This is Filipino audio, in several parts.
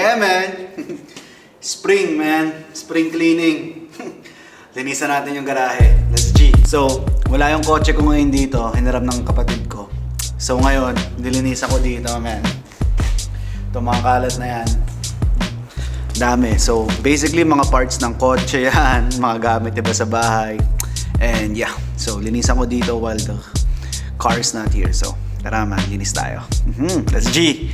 Yeah, man. Spring, man. Spring cleaning. Linisan natin yung garahe. Let's G. So, wala yung kotse ko ngayon dito. Hiniram ng kapatid ko. So, ngayon, nilinisan ko dito, man. Ito, mga kalat na yan. Dami. So, basically, mga parts ng kotse yan. Mga gamit, diba, sa bahay. And yeah. So, linisan ko dito while the car is not here. So, tara man, linis tayo. Let's G.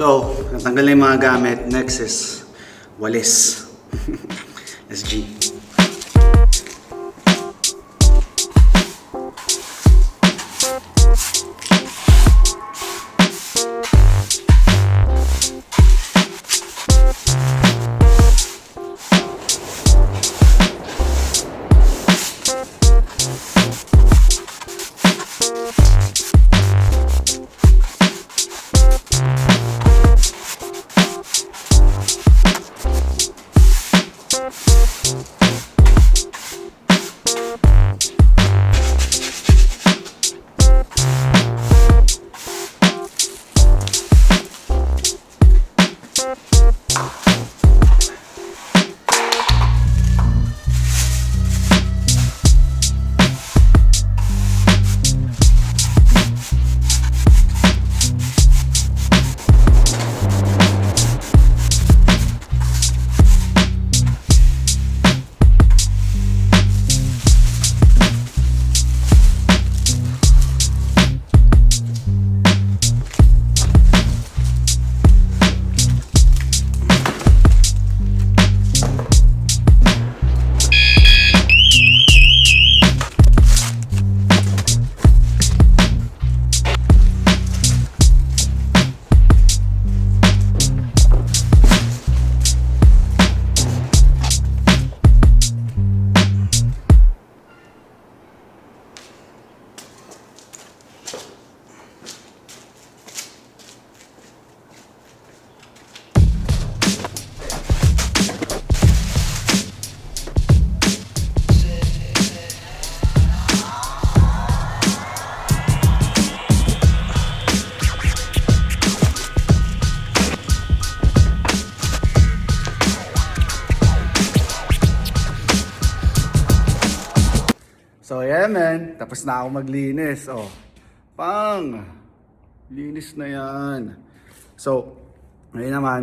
So, natanggal na yung mga gamit. Next is walis. Let's G. So yeah, man, tapos na ako maglinis. Oh, pang linis na yan. So, ngayon naman,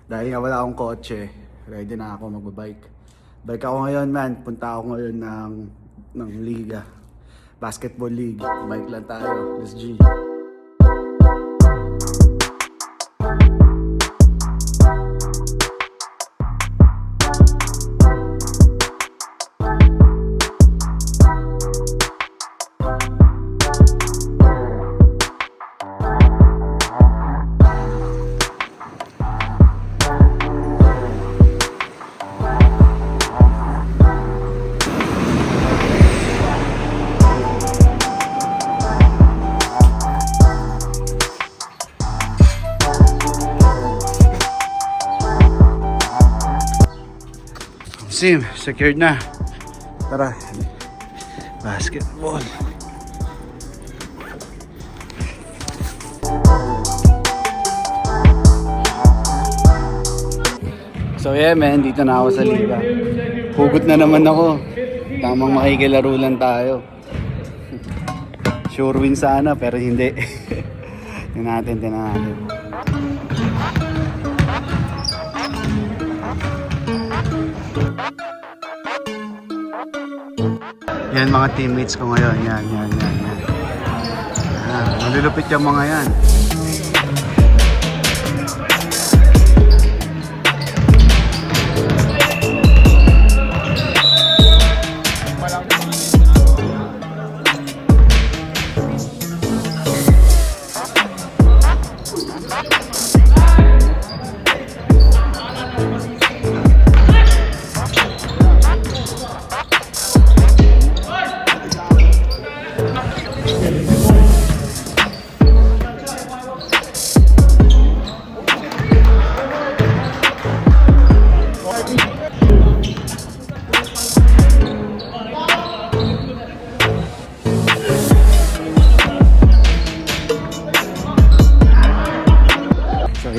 dahil nga wala akong kotse, ready na ako magbabike. Bike ako ngayon, man. Punta ako ngayon ng liga. Basketball league. Bike lang tayo. Let's G. Sim, secured na. Tara. Basketball. So yeah, man, dito na ako sa liga. Hugot na naman ako. Tamang makikilaro lang tayo. Sure win sana pero hindi. Tingnan natin. Yan mga teammates ko ngayon. Yan. Malulupit yung mga yan.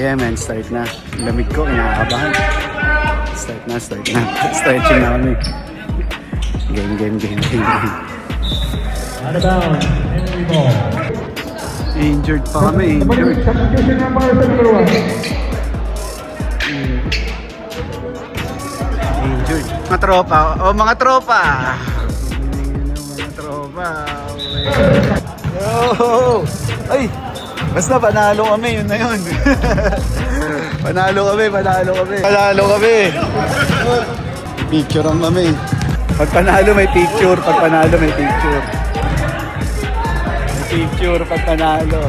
yeah man, start na. Lamig ko, kinakabahan. Start na. Stretching na kami. Game. Out of bounds, Henry Ball. Injured pa kami, injured. Substitution number 1. Injured. Mga tropa. Mga tropa. Yo! Ay! Basta panalo kami, yun na yun. Panalo kami. Picture ang kami. Pag panalo may picture, Picture pag panalo.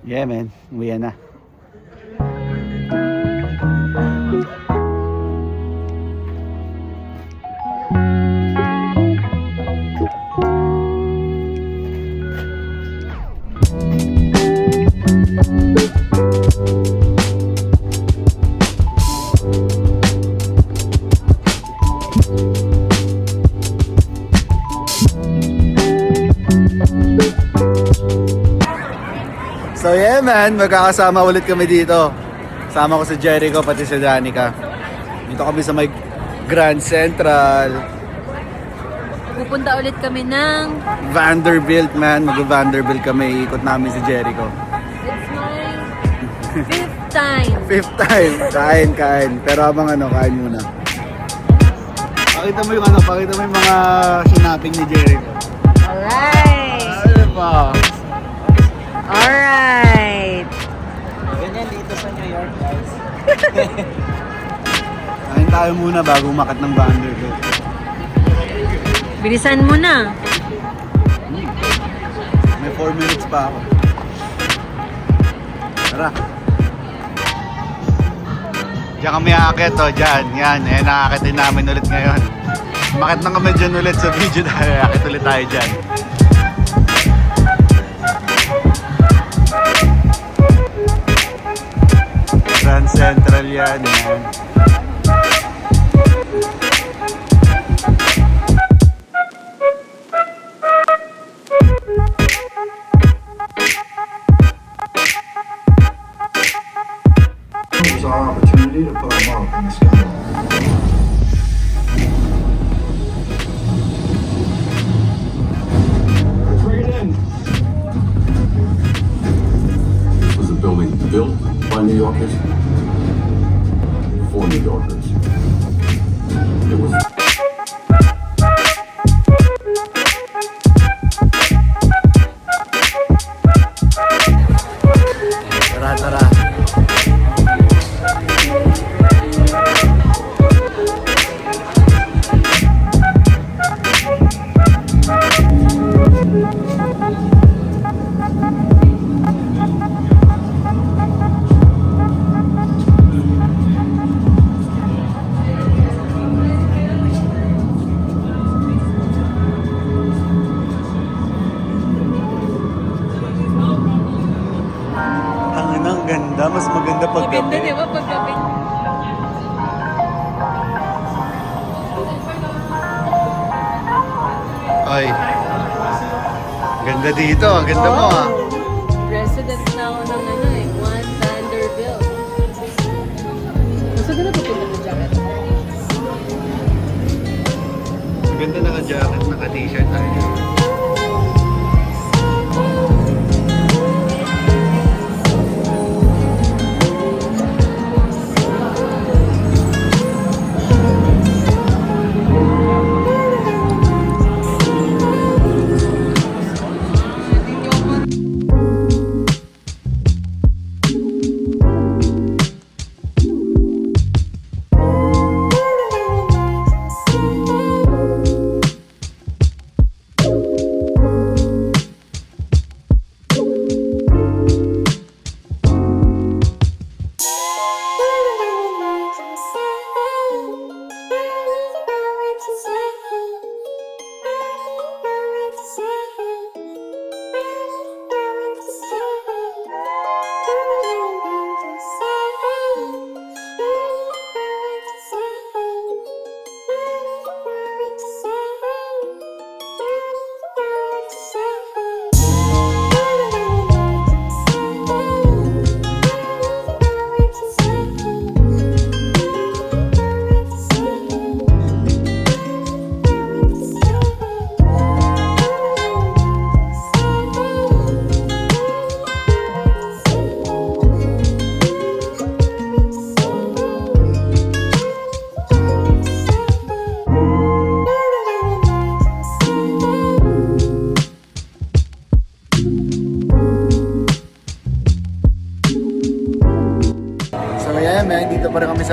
Yeah man, uwi na. So yeah man, magkakasama ulit kami dito. Sama ko si Jericho pati si Danica. Dito kami sa may Grand Central. Pupunta ulit kami ng... Vanderbilt man, mag-Vanderbilt kami. Ikot namin si Jericho. It's my 5th time. 5th time, kain. Pero abang kain muna. Pakita mo yung mga sinaping ni Jericho. Alright! Ano pa? Alright! Ganyan dito sa New York, guys. Kain tayo muna bago umakyat ng Vanderbilt. Bilisan mo na. May 4 minutes pa ako. Tara. Diyan kami aakyat dyan. Yan, nakakakitin namin ulit ngayon. Umakyat na kami dyan ulit sa video dahil aakyat ulit tayo dyan. Grand Central yan. It was our opportunity to put a mark on the skyline. Bring it in. Was a building built by New Yorkers for New Yorkers. It was Tara. Ang ganda, mas maganda pag Maganda, gabi. di ba? Paggabi. Ay. Ganda dito, ang ganda mo ah. Resident na ako ng One Vanderbilt. Gusto ko na pupunta ng jacket. Ang ganda naka-jacket, naka-t-shirt tayo.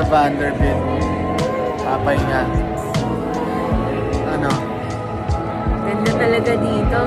sa Vanderbilt. Papahinga. Ano? Ganda talaga dito.